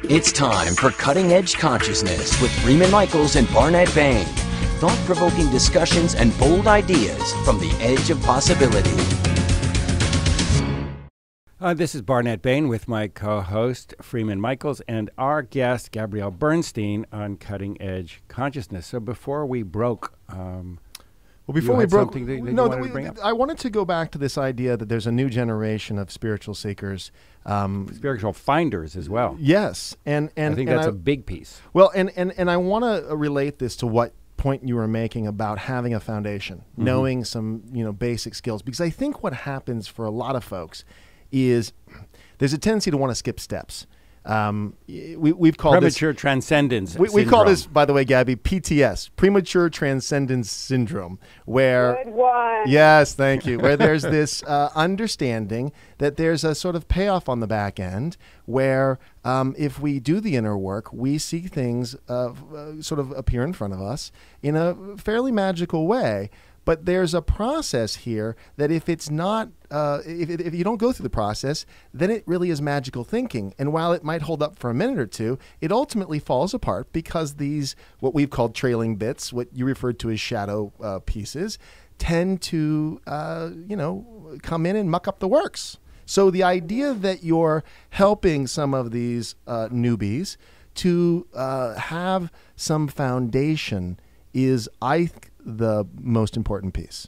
It's time for Cutting Edge Consciousness with Freeman Michaels and Barnet Bain. Thought-provoking discussions and bold ideas from the edge of possibility. This is Barnet Bain with my co-host Freeman Michaels and our guest Gabrielle Bernstein on Cutting Edge Consciousness. So before we broke, before we broke, I wanted to go back to this idea that there's a new generation of spiritual seekers, spiritual finders as well. Yes, and I think that's a big piece. Well, and I want to relate this to what point you were making about having a foundation, knowing some basic skills, because I think what happens for a lot of folks is there's a tendency to want to skip steps. We've called premature transcendence. We call this, by the way, Gabby, PTS, premature transcendence syndrome, where good one. Yes, thank you. Where there's this understanding that there's a sort of payoff on the back end, where if we do the inner work, we see things sort of appear in front of us in a fairly magical way. But there's a process here that if it's not, if you don't go through the process, then it really is magical thinking. And while it might hold up for a minute or two, it ultimately falls apart because these, what we've called trailing bits, what you referred to as shadow pieces, tend to, come in and muck up the works. So the idea that you're helping some of these newbies to have some foundation is, I think, the most important piece.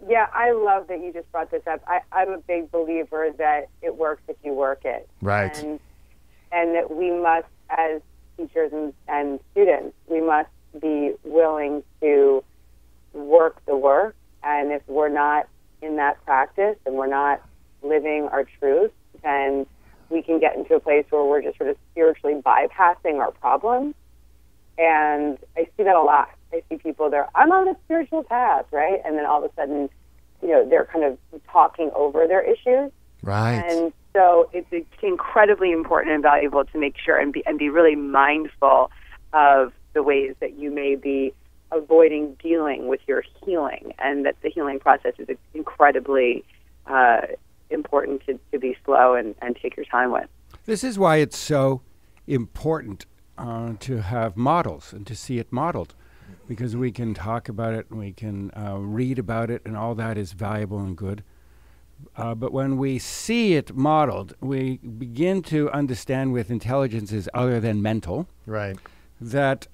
Yeah, I love that you just brought this up. I'm a big believer that it works if you work it. Right. And that we must, as teachers and students, we must be willing to work the work. And if we're not in that practice and we're not living our truth, then we can get into a place where we're just sort of spiritually bypassing our problems. And I see that a lot. I see people there, I'm on a spiritual path, right? And then all of a sudden, they're kind of talking over their issues. Right. And so it's incredibly important and valuable to make sure and be really mindful of the ways that you may be avoiding dealing with your healing, and that the healing process is incredibly important to be slow and take your time with. This is why it's so important to have models and to see it modeled, because we can talk about it and we can read about it, and all that is valuable and good. But when we see it modeled, we begin to understand with intelligences other than mental, right, that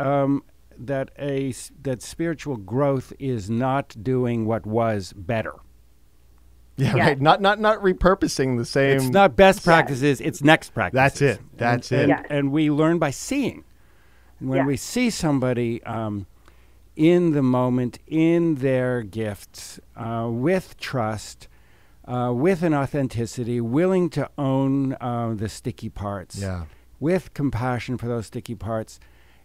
that spiritual growth is not doing what was better. Yeah, yes. Right. Not repurposing the same. It's not best practices, it's next practices. That's it. Yes. And we learn by seeing. And when we see somebody in the moment, in their gifts, with trust, with an authenticity, willing to own the sticky parts, with compassion for those sticky parts,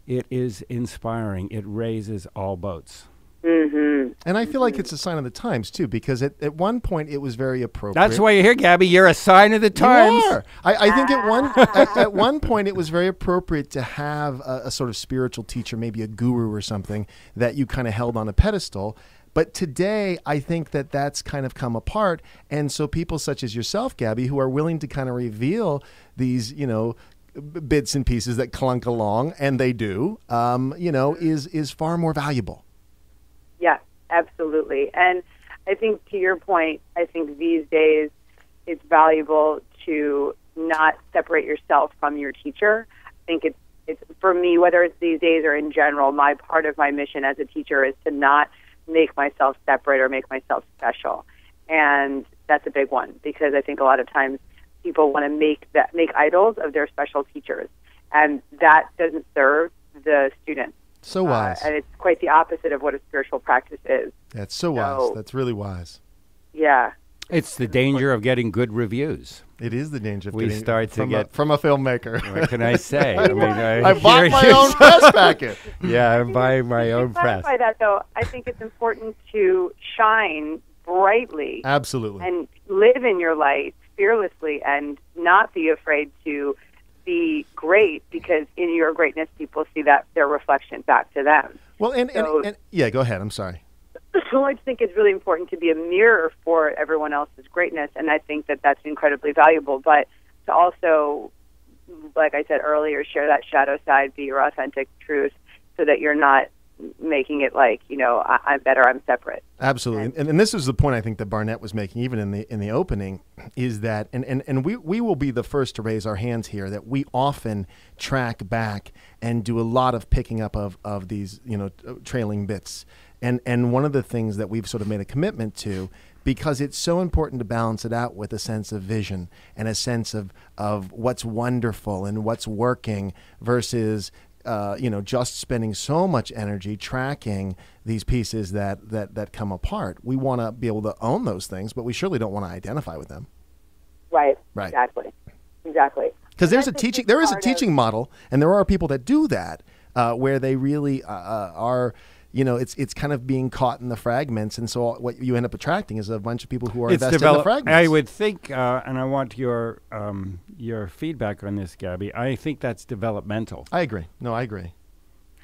it is inspiring. It raises all boats. Mm-hmm. And I feel like it's a sign of the times, too, because at one point it was very appropriate. That's why you're here, Gabby. You're a sign of the times. You are. I think at one point it was very appropriate to have a sort of spiritual teacher, maybe a guru or something, that you kind of held on a pedestal. But today, I think that that's kind of come apart. And so people such as yourself, Gabby, who are willing to kind of reveal these, bits and pieces that clunk along, and they do, is far more valuable. Yeah, absolutely. And I think to your point, I think these days it's valuable to not separate yourself from your teacher. I think it's for me, whether it's these days or in general, my part of my mission as a teacher is to not make myself separate or make myself special. And that's a big one, because I think a lot of times people want to make idols of their special teachers, and that doesn't serve the student. So wise. And it's quite the opposite of what a spiritual practice is. That's so wise. That's really wise. Yeah. It's the danger of getting good reviews. It is the danger of we getting start to get from a filmmaker. What can I say? I mean, I bought my own press packet. Yeah, I'm buying my own press. By that, though, I think it's important to shine brightly. Absolutely. And live in your light fearlessly, and not be afraid to be great, because in your greatness, people see that their reflection back to them. Well, and yeah, go ahead. I'm sorry. So I just think it's really important to be a mirror for everyone else's greatness, and I think that that's incredibly valuable. But to also like I said earlier, share that shadow side, be your authentic truth, so that you're not making it like, I'm better, I'm separate. Absolutely. And this is the point I think that Barnet was making even in the opening, is that, and we will be the first to raise our hands here, that we often track back and do a lot of picking up of these, trailing bits. And one of the things that we've sort of made a commitment to, because it's so important to balance it out with a sense of vision and a sense of what's wonderful and what's working versus just spending so much energy tracking these pieces that come apart. We want to be able to own those things, but we surely don't want to identify with them. Right. Right. Exactly. Because there is a teaching model, and there are people that do that, where they really are. It's kind of being caught in the fragments, and so what you end up attracting is a bunch of people who are invested in the fragments. I would think, and I want your feedback on this, Gabby. I think that's developmental. I agree. No, I agree.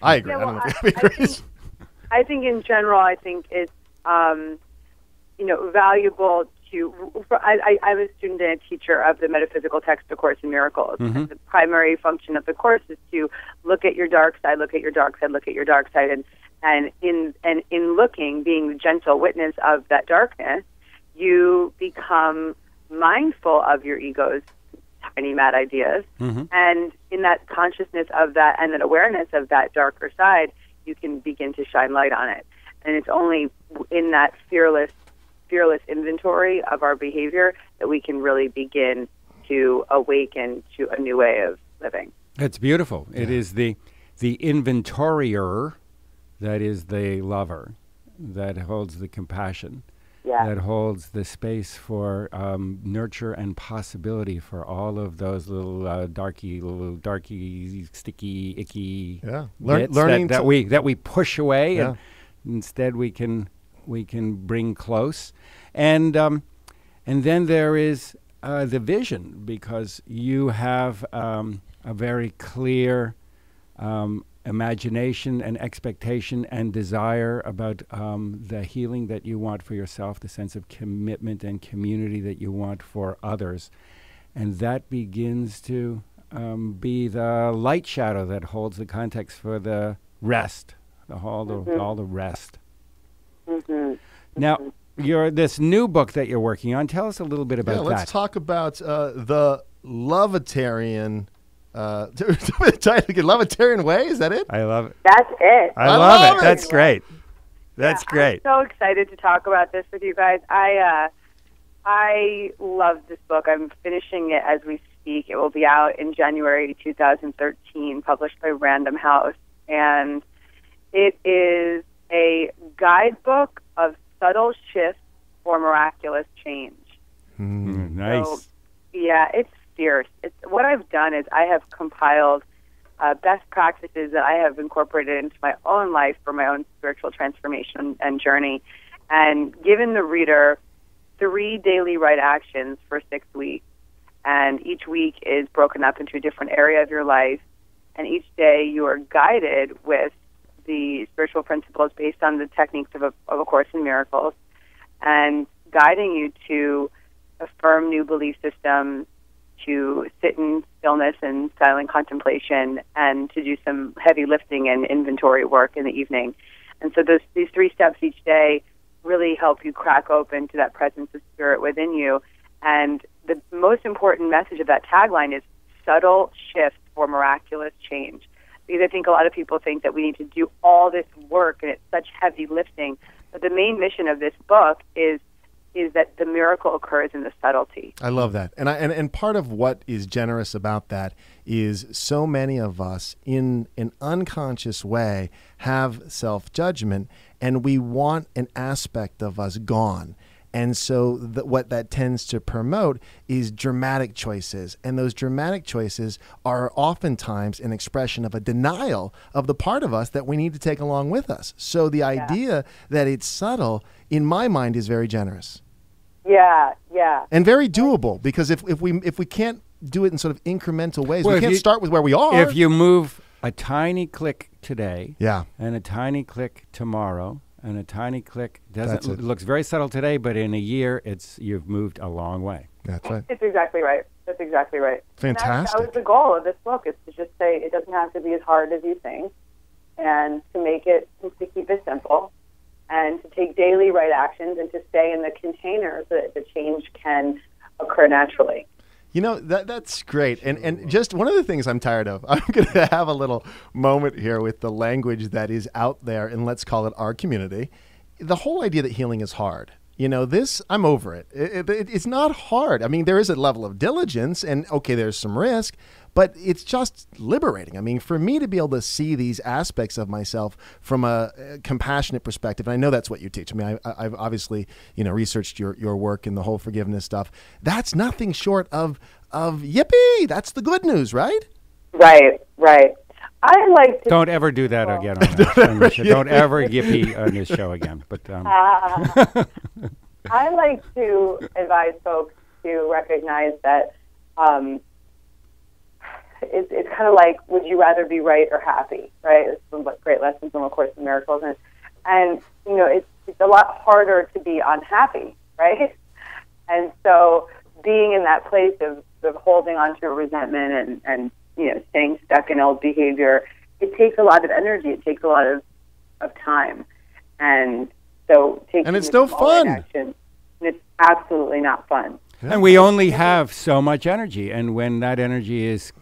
I agree. Yeah, I don't know if Gabby agrees. I think in general, I think it's valuable to. I'm a student and a teacher of the metaphysical text, A Course in Miracles. Mm-hmm. And the primary function of the course is to look at your dark side, look at your dark side, look at your dark side, and in looking, being the gentle witness of that darkness, you become mindful of your ego's tiny mad ideas. Mm-hmm. And in that consciousness of that and that awareness of that darker side, you can begin to shine light on it. And it's only in that fearless inventory of our behavior that we can really begin to awaken to a new way of living. It's beautiful. Yeah. It is the inventorier that is the lover, that holds the compassion, that holds the space for nurture and possibility for all of those little darky, sticky, icky bits that we push away, and instead we can bring close, and then there is the vision, because you have a very clear imagination and expectation and desire about the healing that you want for yourself, the sense of commitment and community that you want for others. And that begins to be the light shadow that holds the context for the rest, all the rest. Mm-hmm. Now, this new book that you're working on, tell us a little bit about that. Let's talk about the Lovetarian Lovetarian way, is that it? I love it. That's it. I love it. That's great. That's great. I'm so excited to talk about this with you guys. I love this book. I'm finishing it as we speak. It will be out in January 2013, published by Random House. And it is a guidebook of subtle shifts for miraculous change. Nice. So, it's fierce. What I've done is I have compiled best practices that I have incorporated into my own life for my own spiritual transformation and journey, and given the reader 3 daily right actions for 6 weeks. And each week is broken up into a different area of your life, and each day you are guided with the spiritual principles based on the techniques of A Course in Miracles, and guiding you to affirm new belief systems, to sit in stillness and silent contemplation, and to do some heavy lifting and inventory work in the evening. And so these 3 steps each day really help you crack open to that presence of spirit within you. And the most important message of that tagline is subtle shifts for miraculous change. Because I think a lot of people think that we need to do all this work and it's such heavy lifting. But the main mission of this book is that the miracle occurs in the subtlety. I love that. And part of what is generous about that is so many of us in an unconscious way have self-judgment, and we want an aspect of us gone. And so what that tends to promote is dramatic choices. And those dramatic choices are oftentimes an expression of a denial of the part of us that we need to take along with us. So the idea that it's subtle, in my mind, is very generous. Yeah. And very doable, because if we can't do it in sort of incremental ways, we can't start with where we are. If you move a tiny click today, yeah, and a tiny click tomorrow, and a tiny click looks very subtle today, but in a year you've moved a long way. That's right. It's exactly right. That's exactly right. Fantastic. That was the goal of this book, is to just say it doesn't have to be as hard as you think, and to keep it simple, and to take daily right actions, and to stay in the container so that the change can occur naturally. You know, that's great. And just one of the things I'm tired of, I'm going to have a little moment here with the language that is out there in, let's call it, our community. The whole idea that healing is hard. You know, I'm over it. It's not hard. I mean, there is a level of diligence and, okay, there's some risk, but it's just liberating. I mean, for me to be able to see these aspects of myself from a compassionate perspective, and I know that's what you teach. I mean, I've obviously, researched your work and the whole forgiveness stuff. That's nothing short of yippee. That's the good news, right? Right. I like to... Don't ever do that again on this show. Don't ever yippee on this show again. But I like to advise folks to recognize that it's kind of like, would you rather be right or happy, right? It's some great lessons from A Course in Miracles. And it's a lot harder to be unhappy, right? And so being in that place of holding on to resentment and staying stuck in old behavior, it takes a lot of energy. It takes a lot of time. And so taking it's no fun. Action, it's absolutely not fun. And we only have so much energy. And when that energy is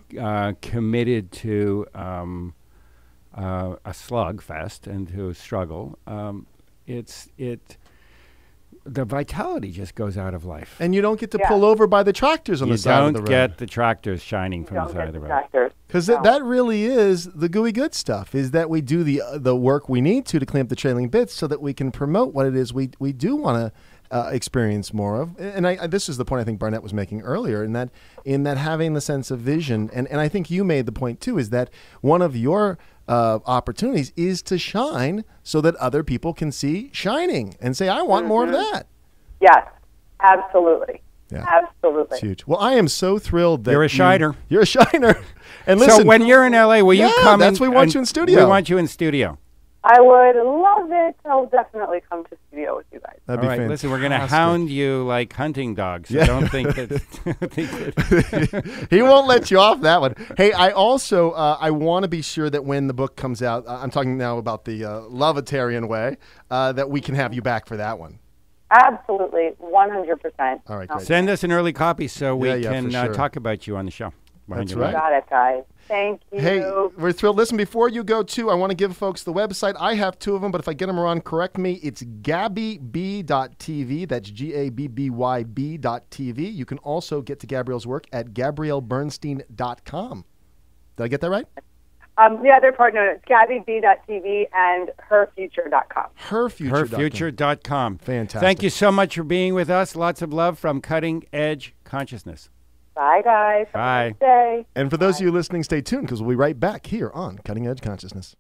committed to a slugfest and to a struggle, the vitality just goes out of life. And you don't get to pull over by the tractors on the side of the road. You don't get the tractors shining from the side of the road. Because that really is the gooey good stuff, is that we do the work we need to clean up the trailing bits so that we can promote what it is we do want to experience more of. And this is the point I think Barnet was making earlier, in that having the sense of vision. And I think you made the point too, is that one of your opportunities is to shine so that other people can see shining and say, I want more of that. Yes, absolutely. Yeah. Absolutely. It's huge. Well, I am so thrilled that you're a shiner. You're a shiner. And listen, so when you're in LA, will you come? We want you in studio. We want you in studio. I would love it. I'll definitely come to studio with you guys. That'd be fantastic. Listen, we're going to hound you like hunting dogs. So don't think that... He won't let you off that one. Hey, I also I want to be sure that when the book comes out, I'm talking now about the Lovetarian way, that we can have you back for that one. Absolutely, 100%. All right, great. Send us an early copy so we can sure. talk about you on the show. That's right. Got it, guys. Thank you. Hey, we're thrilled. Listen, before you go, too, I want to give folks the website. I have two of them, but if I get them wrong, correct me. It's GabbyB.tv. That's GABBYB.tv. You can also get to Gabrielle's work at GabrielleBernstein.com. Did I get that right? The other part, no, it's GabbyB.tv and HerFuture.com. HerFuture.com. Fantastic. Thank you so much for being with us. Lots of love from Cutting Edge Consciousness. Bye, guys. Bye. Have a nice day. And for those of you listening, stay tuned because we'll be right back here on Cutting Edge Consciousness.